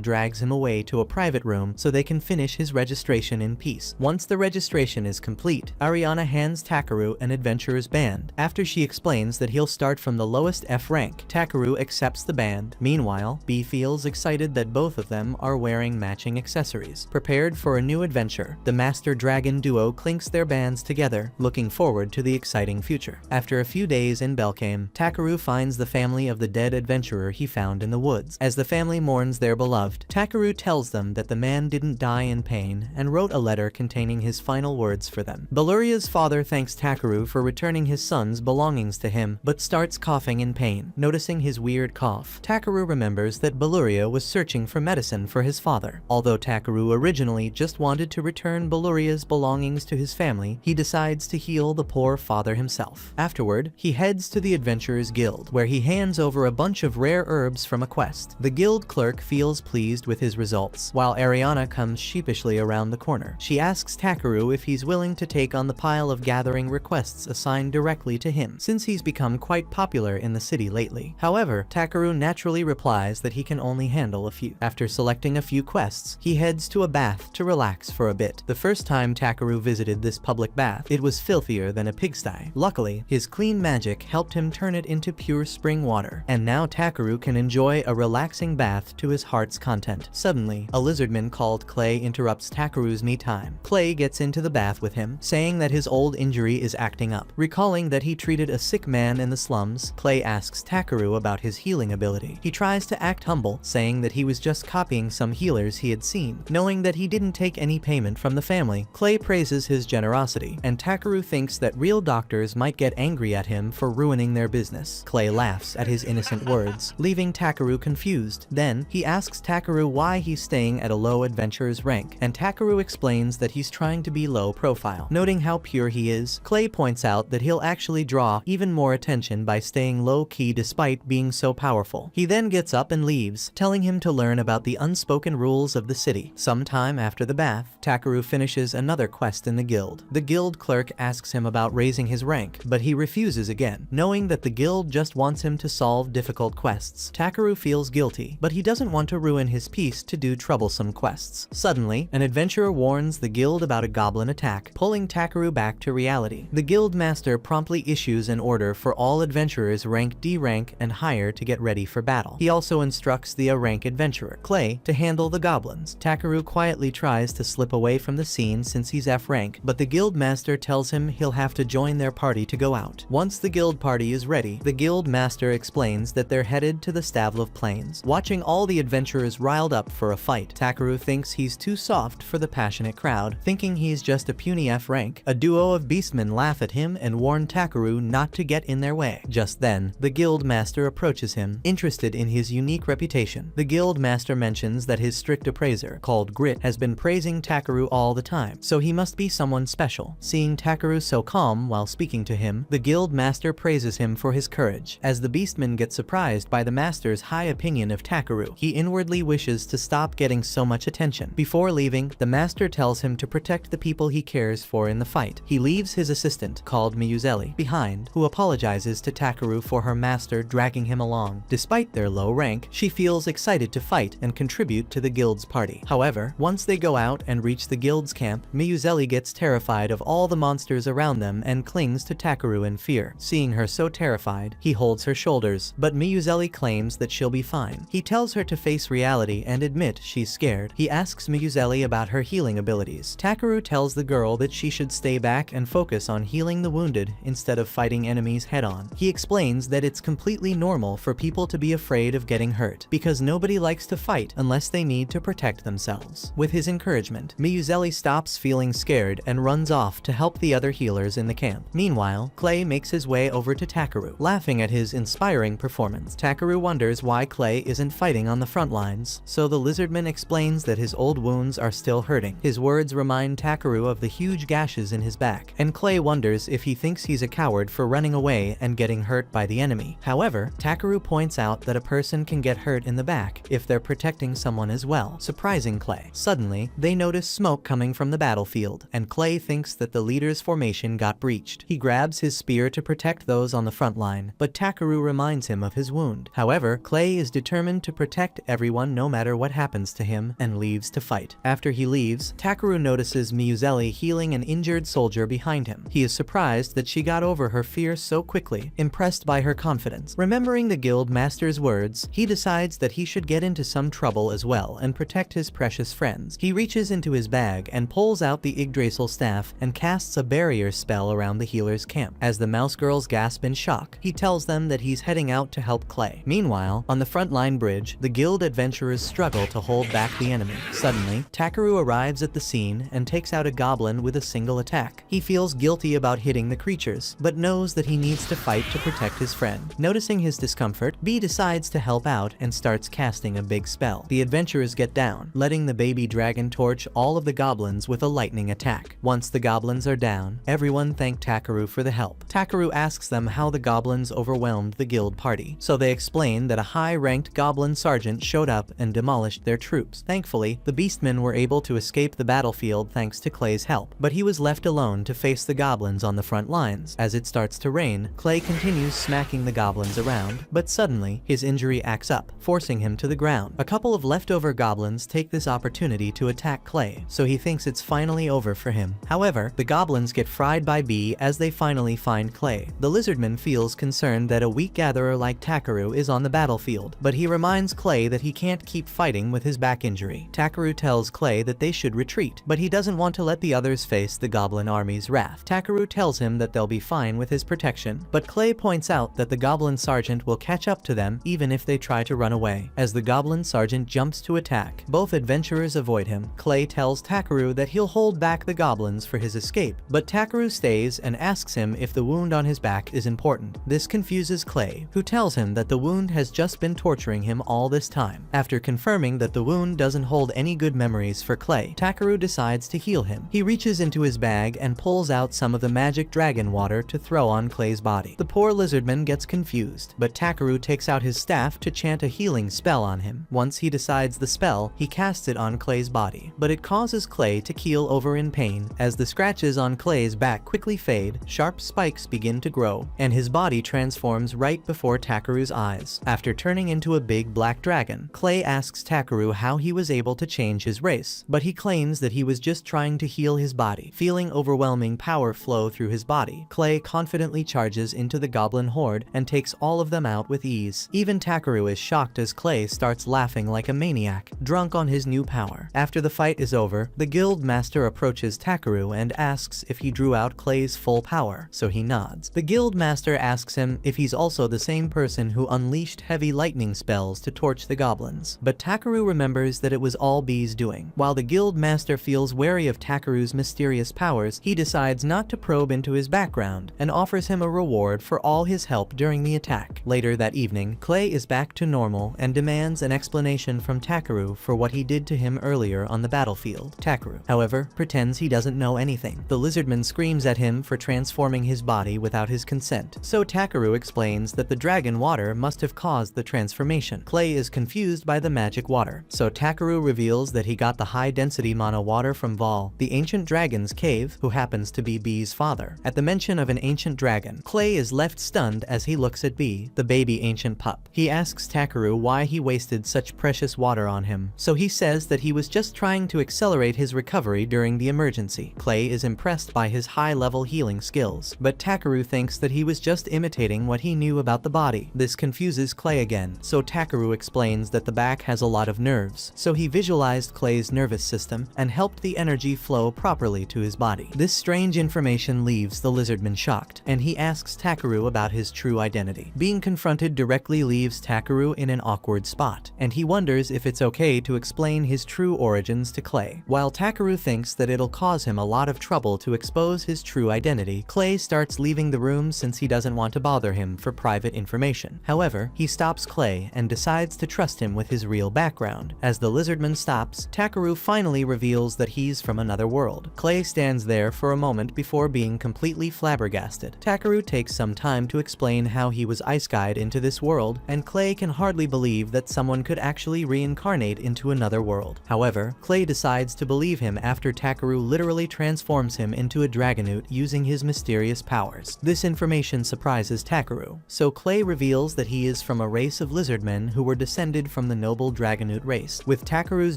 drags him away to a private room so they can finish his registration in peace. Once the registration is complete, Ariana hands Takaru an adventurer's band. After she explains that he'll start from the lowest F rank, Takaru accepts the band. Meanwhile, B feels excited that both of them are wearing matching accessories. Prepared for a new adventure, the Master Dragon duo clinks their bands together, looking forward to the exciting future. After a few days in Belkame, Takaru finds the family of the dead adventurer he found in the woods. As the family mourns their beloved, Takaru tells them that the man didn't die in pain and wrote a letter containing his final words for them. Beluria's father thanks Takaru for returning his son's belongings to him, but starts coughing in pain. Noticing his weird cough, Takaru remembers that Beluria was searching for medicine for his father. Although Takaru originally just wanted to return Beluria's belongings to his family, he decides to heal the poor father himself. Afterward, he heads to the Adventurers Guild, where he hands over a bunch of rare herbs from a quest. The guild clerk feels pleased with his results, while Ariana comes sheepishly around the corner. She asks Takaru if he's willing to take on the pile of gathering requests assigned directly to him, since he's become quite popular in the city lately. However, Takaru naturally replies that he can only handle a few. After selecting a few quests, he heads to a bath to relax for a bit. The first time Takaru visited this public bath, it was filthier than a pigsty. Luckily, his clean magic helped him turn it into pure spring water, and now Takaru can enjoy a relaxing bath to his heart's content. Suddenly, a lizardman called Clay interrupts Takaru's me time. Clay gets into the bath with him, saying that his old injury is acting up. Recalling that he treated a sick man in the slums, Clay asks Takaru about his healing ability. He tries to act humble, saying that he was just copying some healers he had seen. Knowing that he didn't take any payment from the family, Clay praises his generosity, and Takaru thinks that real doctors might get angry at him for ruining their business. Clay laughs at his innocent words, leaving Takaru confused. Then, he asks Takaru why he's staying at a low adventurer's rank, and Takaru explains that he's trying to be low profile. Noting how pure he is, Clay points out that he'll actually draw even more attention by staying low-key despite being so powerful. He then gets up and leaves, telling him to learn about the unspoken rules of the city. Sometime after the bath, Takaru finishes another quest in the guild. The guild clerk asks him about raising his rank, but he refuses again, knowing that the guild just wants him to solve difficult quests. Takaru feels guilty, but he doesn't want to ruin his peace to do troublesome quests. Suddenly, an adventurer warns the guild about a goblin attack, pulling Takaru back to reality. The guild master promptly issues an order for all adventurers rank D rank and higher to get ready for battle. He also instructs the A rank adventurer, Clay, to handle the goblins. Takaru quietly tries to slip away from the scene since he's F rank, but the guild master tells him he'll have to join their party to go out. Once the guild party is ready, the guild master explains that they're headed to the Stavlov Plains. Watching all the adventurers riled up for a fight, Takaru thinks he's too soft for the passionate crowd. Thinking he's just a puny F rank, a duo of beastmen laugh at him and warn Takaru not to get in their way. Just then, the guild master approaches him, interested in his unique reputation. The guild master mentions that his strict appraiser, called Grit, has been praising Takaru all the time, so he must be someone special. Seeing Takaru so calm while speaking to him, the guild master praises him for his courage. As the beastman gets surprised by the master's high opinion of Takaru, he inwardly wishes to stop getting so much attention. Before leaving, the master tells him to protect the people he cares for in the fight. He leaves his assistant, called Miyuzeli, behind, who apologizes to Takaru for her master dragging him along. Despite their low rank, she feels excited to fight and contribute to the guild's party. However, once they go out and reach the guild's camp, Miyuzeli gets terrified of all the monsters around them and clings to Takaru in fear. Seeing her so terrified, he holds her shoulders, but Miyuzeli claims that she'll be fine. He tells her to face reality and admit she's scared. He asks Miyuzeli about her healing abilities. Takaru tells the girl that she should stay back and focus on healing the wounded instead of fighting enemies head-on. He explains that it's completely normal for people to be afraid of getting hurt, because nobody likes to fight unless they need to protect themselves. With his encouragement, Miyuzeli stops feeling scared and runs off to help the other healers in the camp. Meanwhile, Clay makes his way over to Takaru, laughing at his inspiring performance. Takaru wonders why Clay isn't fighting on the front lines, so the lizardman explains that his old wounds are still hurting. His words remind Takaru of the huge gashes in his back, and Clay wonders if he thinks he's a coward for running away and getting hurt by the enemy. However, Takaru points out that a person can get hurt in the back if they're protecting someone as well, surprising Clay. Suddenly, they notice smoke coming from the battlefield, and Clay thinks that the leader's formation got breached. He grabs his spear to protect protect those on the front line, but Takaru reminds him of his wound. However, Clay is determined to protect everyone no matter what happens to him and leaves to fight. After he leaves, Takaru notices Miyuzeli healing an injured soldier behind him. He is surprised that she got over her fear so quickly, impressed by her confidence. Remembering the guild master's words, he decides that he should get into some trouble as well and protect his precious friends. He reaches into his bag and pulls out the Yggdrasil staff and casts a barrier spell around the healer's camp. As the mouse girls gasp in shock, he tells them that he's heading out to help Clay. Meanwhile, on the frontline bridge, the guild adventurers struggle to hold back the enemy. Suddenly, Takaru arrives at the scene and takes out a goblin with a single attack. He feels guilty about hitting the creatures, but knows that he needs to fight to protect his friend. Noticing his discomfort, B decides to help out and starts casting a big spell. The adventurers get down, letting the baby dragon torch all of the goblins with a lightning attack. Once the goblins are down, everyone thank Takaru for the help. Takaru asks them how the goblins overwhelmed the guild party, so they explain that a high-ranked goblin sergeant showed up and demolished their troops. Thankfully, the beastmen were able to escape the battlefield thanks to Clay's help, but he was left alone to face the goblins on the front lines. As it starts to rain, Clay continues smacking the goblins around, but suddenly, his injury acts up, forcing him to the ground. A couple of leftover goblins take this opportunity to attack Clay, so he thinks it's finally over for him. However, the goblins get fried by B as they finally find Clay. The lizardman feels concerned that a weak gatherer like Takaru is on the battlefield, but he reminds Clay that he can't keep fighting with his back injury. Takaru tells Clay that they should retreat, but he doesn't want to let the others face the goblin army's wrath. Takaru tells him that they'll be fine with his protection, but Clay points out that the goblin sergeant will catch up to them even if they try to run away. As the goblin sergeant jumps to attack, both adventurers avoid him. Clay tells Takaru that he'll hold back the goblins for his escape, but Takaru stays and asks him if the wound on his back is important. This confuses Clay, who tells him that the wound has just been torturing him all this time. After confirming that the wound doesn't hold any good memories for Clay, Takaru decides to heal him. He reaches into his bag and pulls out some of the magic dragon water to throw on Clay's body. The poor lizardman gets confused, but Takaru takes out his staff to chant a healing spell on him. Once he decides the spell, he casts it on Clay's body, but it causes Clay to keel over in pain. As the scratches on Clay's back quickly fade, sharp spikes begin to grow, and his body transforms right before Takaru's eyes. After turning into a big black dragon, Clay asks Takaru how he was able to change his race, but he claims that he was just trying to heal his body. Feeling overwhelming power flow through his body, Clay confidently charges into the goblin horde and takes all of them out with ease. Even Takaru is shocked as Clay starts laughing like a maniac, drunk on his new power. After the fight is over, the guild master approaches Takaru and asks if he drew out Clay's full power, so he nods. The guild master asks him if he's also the same person who unleashed heavy lightning spells to torch the goblins, but Takaru remembers that it was all B's doing. While the guild master feels wary of Takaru's mysterious powers, he decides not to probe into his background and offers him a reward for all his help during the attack. Later that evening, Clay is back to normal and demands an explanation from Takaru for what he did to him earlier on the battlefield. Takaru, however, pretends he doesn't know anything. The lizardman screams at him for transforming his body without his consent, so Takaru explains that the dragon water must have caused the transformation. Clay is confused by the magic water, so Takaru reveals that he got the high-density mana water from Vol, the ancient dragon's cave, who happens to be B's father. At the mention of an ancient dragon, Clay is left stunned as he looks at B, the baby ancient pup. He asks Takaru why he wasted such precious water on him, so he says that he was just trying to accelerate his recovery during the emergency. Clay is impressed by his high-level healing skills, but Takaru thinks that he was just imitating what he knew about the body. This confuses Clay again, so Takaru explains that the back has a lot of nerves, so he visualized Clay's nervous system and helped the energy flow properly to his body. This strange information leaves the lizardman shocked, and he asks Takaru about his true identity. Being confronted directly leaves Takaru in an awkward spot, and he wonders if it's okay to explain his true origins to Clay. While Takaru thinks that it'll cause him a lot of trouble to expose his true identity, Clay starts leaving the room since he doesn't want to bother him for private information. However, he stops Clay and decides to trust him with his real background. As the lizardman stops, Takaru finally reveals that he's from another world. Clay stands there for a moment before being completely flabbergasted. Takaru takes some time to explain how he was ice-guyed into this world, and Clay can hardly believe that someone could actually reincarnate into another world. However, Clay decides to believe him after Takaru literally transforms him into a dragonute using his mysterious powers. This information surprises Takaru, so Clay reveals that he is from a race of lizardmen who were descended from the noble Dragonute race. With Takaru's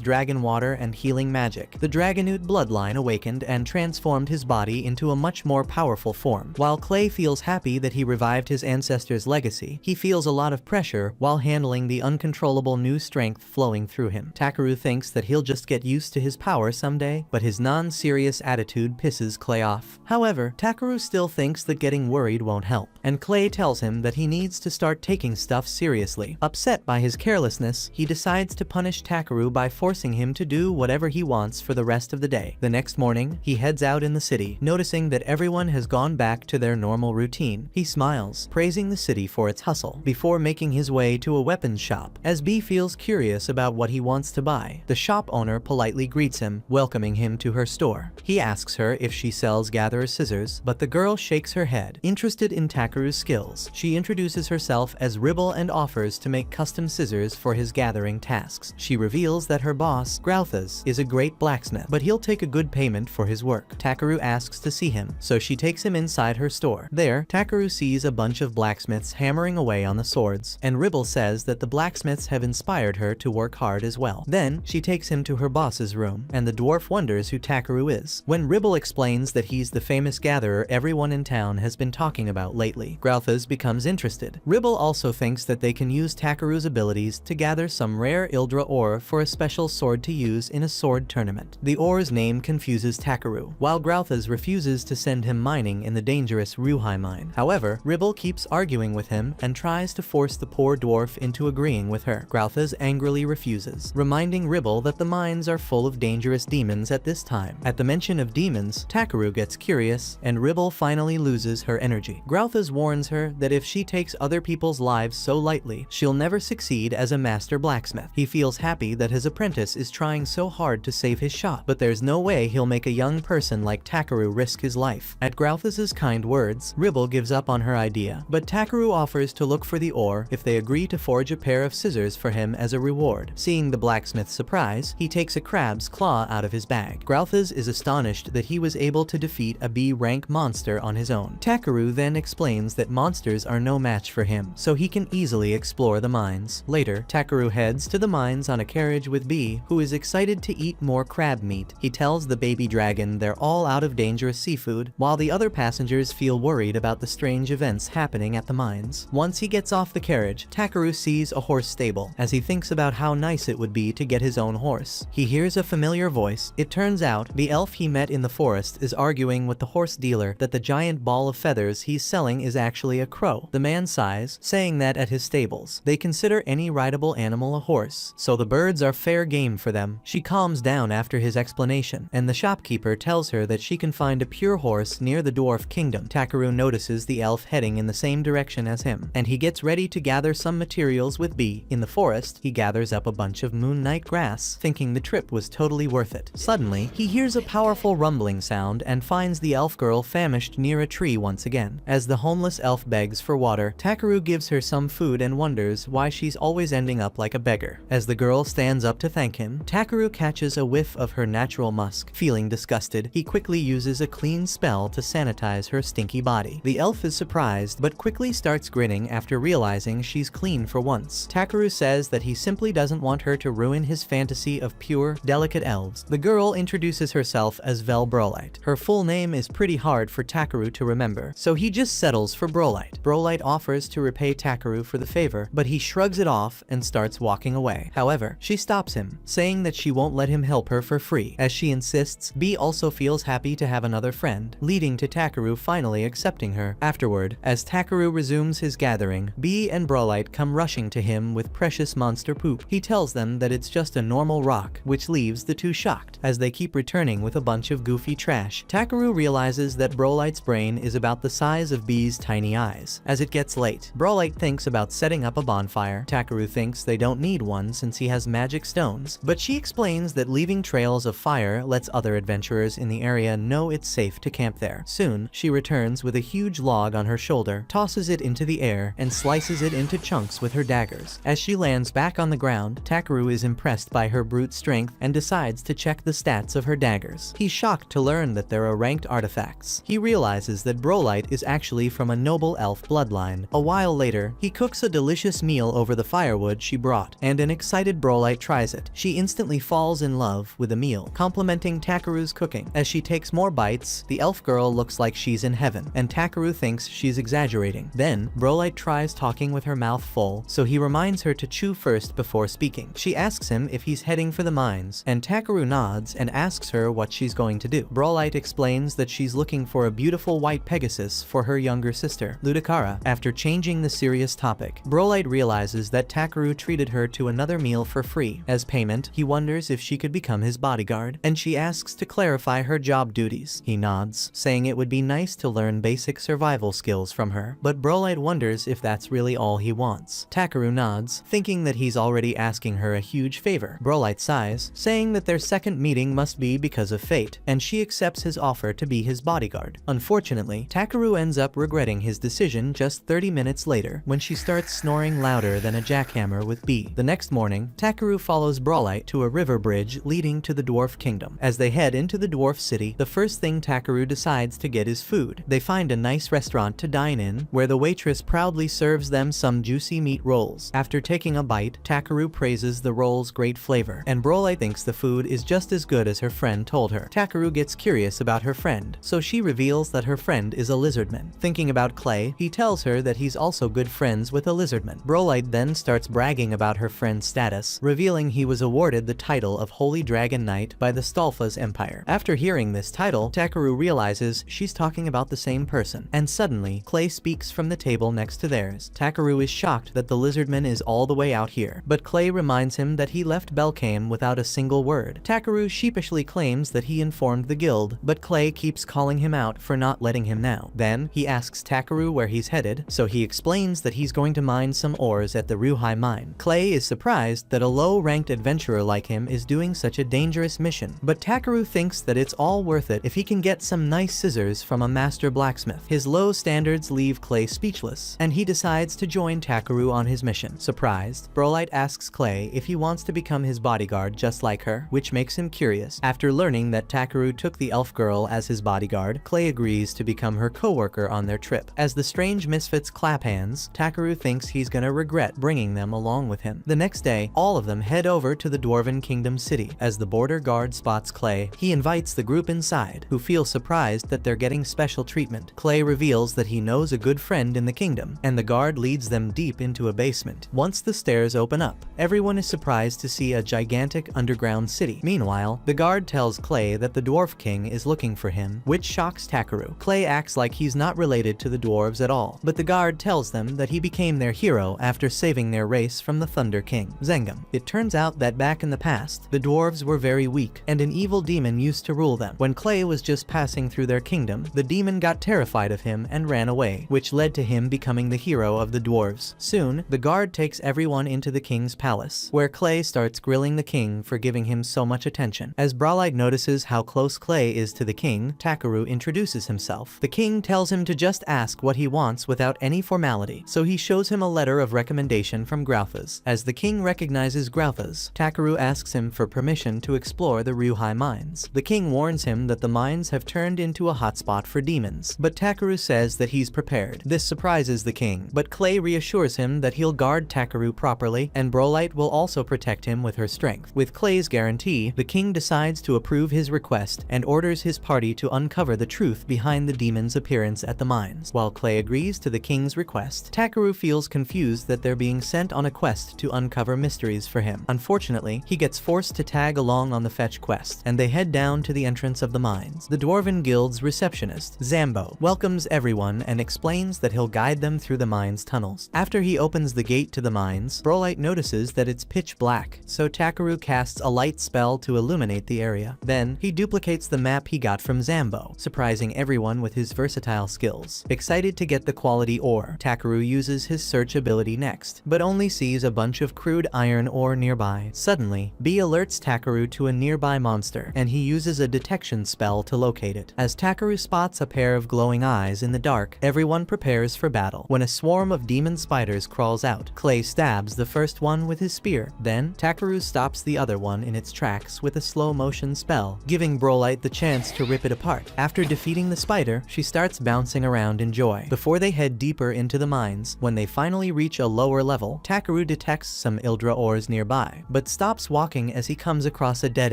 dragon water and healing magic, the Dragonute bloodline awakened and transformed his body into a much more powerful form. While Clay feels happy that he revived his ancestors' legacy, he feels a lot of pressure while handling the uncontrollable new strength flowing through him. Takaru thinks that he'll just get used to his power someday, but his non-serious attitude pisses Clay off. However, Takaru still thinks that getting worried won't help, and Clay tells him that he needs to start taking stuff seriously. Upset by his carelessness, he decides to punish Takaru by forcing him to do whatever he wants for the rest of the day. The next morning, he heads out in the city, noticing that everyone has gone back to their normal routine. He smiles, praising the city for its hustle, before making his way to a weapons shop. As B feels curious about what he wants to buy, the shop owner politely greets him, welcoming him to her store. He asks her if she sells gatherer's scissors, but the girl shakes her head. Interested in Takaru's skills, she introduces herself as Ribble and offers to make custom scissors for his gathering tasks. She reveals that her boss, Grauthas, is a great blacksmith, but he'll take a good payment for his work. Takaru asks to see him, so she takes him inside her store. There, Takaru sees a bunch of blacksmiths hammering away on the swords, and Ribble says that the blacksmiths have inspired her to work hard as well. Then, she takes him to her boss's room, and the dwarf wonders who Takaru is. When Ribble explains that he's the famous gatherer everyone in town has been talking about lately, Grauthas becomes interested. Ribble also thinks that they can use Takaru's abilities to gather some rare Ildra ore for a special sword to use in a sword tournament. The ore's name confuses Takaru, while Grauthas refuses to send him mining in the dangerous Ruhai mine. However, Ribble keeps arguing with him and tries to force the poor dwarf into agreeing with her. Grauthas angrily refuses, reminding Ribble that the mines are full of dangerous demons at this time. At the mention of demons, Takaru gets curious, and Ribble finally loses her energy. Grauthas warns her that if she takes other people's lives so lightly, she'll never succeed as a master blacksmith. He feels happy that his apprentice is trying so hard to save his shop, but there's no way he'll make a young person like Takaru risk his life. At Grauthas's kind words, Ribble gives up on her idea, but Takaru offers to look for the ore if they agree to forge a pair of scissors for him as a reward. Seeing the blacksmith's surprise, he takes a crab's claw out of his bag. Grauthas is astonished that he was able to defeat a B-rank monster on his own. Takaru then explains that monsters are no match for him, so he can easily explore the mines. Later, Takaru heads to the mines on a carriage with B, who is excited to eat more crab meat. He tells the baby dragon they're all out of dangerous seafood, while the other passengers feel worried about the strange events happening at the mines. Once he gets off the carriage, Takaru sees a horse stable, as he thinks about how nice it would be to get his own horse. He hears a familiar voice. It turns out, the elf he met in the forest is arguing with the horse dealer that the giant ball of feathers he's selling is actually a crow. The man sighs, saying that at his stables, they consider any rideable animal a horse, so the birds are fair game for them. She calms down after his explanation, and the shopkeeper tells her that she can find a pure horse near the dwarf kingdom. Takaru notices the elf heading in the same direction as him, and he gets ready to gather some materials with B. In the forest, he gathers up a bunch of moon night grass, thinking the trip was totally worth it. Suddenly, he hears a powerful rumbling sound and finds the elf girl famished near a tree once again. As the homeless elf begs for water, Takaru gives her some food and wonders why she's always ending up like a beggar. As the girl stands up to thank him, Takaru catches a whiff of her natural musk. Feeling disgusted, he quickly uses a clean spell to sanitize her stinky body. The elf is surprised, but quickly starts grinning after realizing she's clean for once. Takaru says that he simply doesn't want her to ruin his fantasy of pure, delicate elves. The girl introduces herself as Vel Brolite. Her full name is pretty hard for Takaru to remember, so he just settles for Brolite. Brolite offers to repay Takaru for the favor, but he shrugs it off and starts walking away. However, she stops him, saying that she won't let him help her for free. As she insists, B also feels happy to have another friend, leading to Takaru finally accepting her. Afterward, as Takaru resumes his gathering, B and Brolite come rushing to him with precious monster poop. He tells them that it's just a normal rock, which leaves the two shocked. As they keep returning with a bunch of goofy trash, Takaru realizes that Brolite's brain is about the size of B's tiny eyes. As it gets late, Brolite thinks about setting up a bonfire. Takaru thinks they don't need one since he has magic stones, but she explains that leaving trails of fire lets other adventurers in the area know it's safe to camp there. Soon, she returns with a huge log on her shoulder, tosses it into the air, and slices it into chunks with her daggers. As she lands back on the ground, Takaru is impressed by her brute strength and decides to check the stats of her daggers. He's shocked to learn that there are ranked artifacts. He realizes that Brolite Brolite is actually from a noble elf bloodline. A while later, he cooks a delicious meal over the firewood she brought, and an excited Brolite tries it. She instantly falls in love with the meal, complimenting Takeru's cooking. As she takes more bites, the elf girl looks like she's in heaven, and Takeru thinks she's exaggerating. Then, Brolite tries talking with her mouth full, so he reminds her to chew first before speaking. She asks him if he's heading for the mines, and Takeru nods and asks her what she's going to do. Brolite explains that she's looking for a beautiful white Pegasus for her younger sister, Ludicara. After changing the serious topic, Brolite realizes that Takeru treated her to another meal for free. As payment, he wonders if she could become his bodyguard, and she asks to clarify her job duties. He nods, saying it would be nice to learn basic survival skills from her, but Brolite wonders if that's really all he wants. Takeru nods, thinking that he's already asking her a huge favor. Brolite sighs, saying that their second meeting must be because of fate, and she accepts his offer to be his bodyguard. Unfortunately, Takeru ends up regretting his decision just 30 minutes later, when she starts snoring louder than a jackhammer with B. The next morning, Takeru follows Brolite to a river bridge leading to the dwarf kingdom. As they head into the dwarf city, the first thing Takeru decides to get is food. They find a nice restaurant to dine in, where the waitress proudly serves them some juicy meat rolls. After taking a bite, Takeru praises the roll's great flavor, and Brolite thinks the food is just as good as her friend told her. Takeru gets curious about her friend, so she reveals that her friend is a lizardman. Thinking about Clay, he tells her that he's also good friends with a lizardman. Brolite then starts bragging about her friend's status, revealing he was awarded the title of Holy Dragon Knight by the Stolfa's Empire. After hearing this title, Takeru realizes she's talking about the same person, and suddenly, Clay speaks from the table next to theirs. Takeru is shocked that the lizardman is all the way out here, but Clay reminds him that he left Belkame without a single word. Takeru sheepishly claims that he informed the guild, but Clay keeps calling him out for not letting him know. Then, he asks Takeru where he's headed, so he explains that he's going to mine some ores at the Ryuhai mine. Clay is surprised that a low-ranked adventurer like him is doing such a dangerous mission, but Takeru thinks that it's all worth it if he can get some nice scissors from a master blacksmith. His low standards leave Clay speechless, and he decides to join Takeru on his mission. Surprised, Brolite asks Clay if he wants to become his bodyguard just like her, which makes him curious. After learning that Takeru took the elf girl as his bodyguard, Clay agrees to become her co-worker on their trip. As the strange misfits clap hands, Takeru thinks he's gonna regret bringing them along with him. The next day, all of them head over to the Dwarven Kingdom city. As the border guard spots Clay, he invites the group inside, who feel surprised that they're getting special treatment. Clay reveals that he knows a good friend in the kingdom, and the guard leads them deep into a basement. Once the stairs open up, everyone is surprised to see a gigantic underground city. Meanwhile, the guard tells Clay that the Dwarf King is looking for him, which shocks Takeru. Clay acts like he's not related to the dwarves at all, but the guard tells them that he became their hero after saving their race from the Thunder King, Zengam. It turns out that back in the past, the dwarves were very weak, and an evil demon used to rule them. When Clay was just passing through their kingdom, the demon got terrified of him and ran away, which led to him becoming the hero of the dwarves. Soon, the guard takes everyone into the king's palace, where Clay starts grilling the king for giving him so much attention. As Brolite notices how close Clay is to the king, Takeru introduces himself. The king tells him to just ask what he wants without any formality, so he shows him a letter of recommendation from Grauthas. As the king recognizes Grauthas, Takeru asks him for permission to explore the Ryuhai mines. The king warns him that the mines have turned into a hotspot for demons, but Takeru says that he's prepared. This surprises the king, but Clay reassures him that he'll guard Takeru properly, and Brolite will also protect him with her strength. With Clay's guarantee, the king decides to approve his request and orders his party to uncover the truth behind the demon's appearance at the mines. While Clay agrees to the king's request, Takeru feels confused that they're being sent on a quest to uncover mysteries for him. Unfortunately, he gets forced to tag along on the fetch quest, and they head down to the entrance of the mines. The Dwarven Guild's receptionist, Zambo, welcomes everyone and explains that he'll guide them through the mine's tunnels. After he opens the gate to the mines, Brolite notices that it's pitch black, so Takeru casts a light spell to illuminate the area. Then, he duplicates the map he got from Zambo, surprising everyone with his versatile skills. Excited to get the quality ore, Takeru uses his search ability next, but only sees a bunch of crude iron ore nearby. Suddenly, B alerts Takeru to a nearby monster, and he uses a detection spell to locate it. As Takeru spots a pair of glowing eyes in the dark, everyone prepares for battle. When a swarm of demon spiders crawls out, Clay stabs the first one with his spear. Then, Takeru stops the other one in its tracks with a slow-motion spell, giving Brolite the chance to rip it apart. After defeating the spider, she starts bouncing around in joy. Before they head deeper into the mines, when they finally reach a lower level, Takeru detects some Ildra ores nearby, but stops walking as he comes across a dead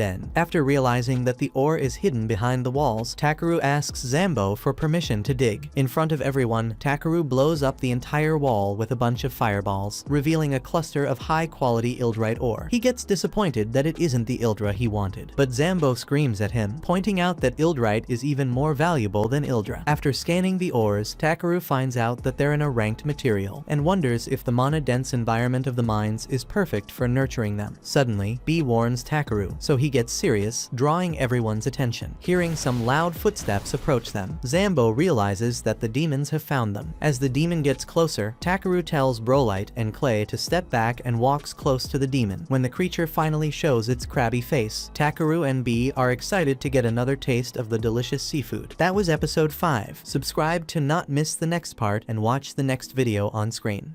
end. After realizing that the ore is hidden behind the walls, Takeru asks Zambo for permission to dig. In front of everyone, Takeru blows up the entire wall with a bunch of fireballs, revealing a cluster of high-quality Ildrite ore. He gets disappointed that it isn't the Ildra he wanted, but Zambo screams at him, pointing out that Ildrite is even more valuable than Ildra. After scanning the ores, Takeru finds out that they're in a ranked material, and wonders if the mana-dense environment of the mines is perfect for nurturing them. Suddenly, B warns Takeru, so he gets serious, drawing everyone's attention. Hearing some loud footsteps approach them, Zambo realizes that the demons have found them. As the demon gets closer, Takeru tells Brolite and Clay to step back and walks close to the demon. When the creature finally shows its crabby face, Takeru and B are excited to get another taste of the delicious seafood. That was episode 5. Subscribe to not miss the next part and watch the next video on screen.